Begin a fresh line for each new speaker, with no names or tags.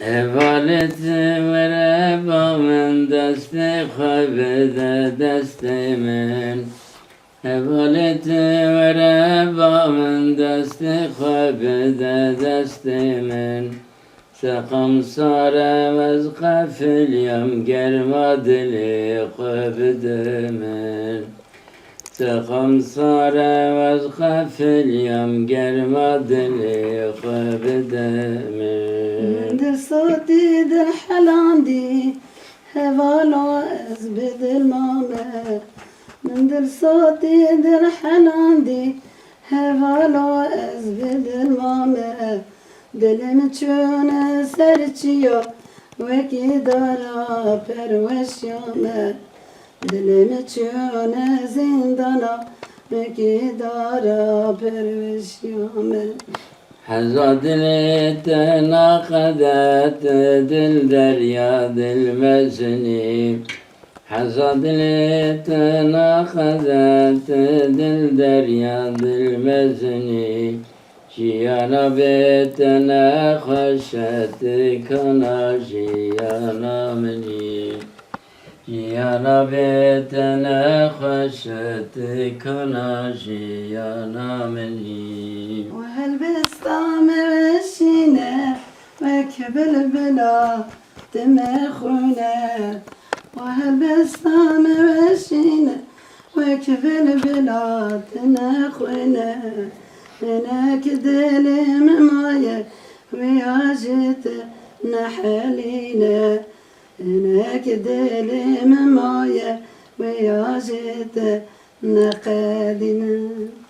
Evaleti vere bağımın desti kaybede destimin. Evaleti vere bağımın desti kaybede destimin. Sekam sare vez kafilyem germa dili kaybedimin. Sekam sare vez kafilyem germa dili kaybedimin.
من صوتي ذا الحلاندي هفالو أزبد المامة من صوتي ذا الحلاندي هفالو أزبد المامة دلم تشون سرچيو وكي دارا پروش يومه دلم تشون زندانا وكي دارا پروش يومه
Hazadili tenakadet dil derya dilmesini. Hazadili tenakadet dil derya dilmesini. Jiyana betene haşet kana jiyana meni. Jiyana betene haşet kana jiyana meni.
وهل بسطام وشينا وكبل بلا تمخونا وهل بسطام وشينا وكبل بلا تنخونا هناك دلي ممايا وياجت نحلينا هناك دلي ممايا وياجت نقادنا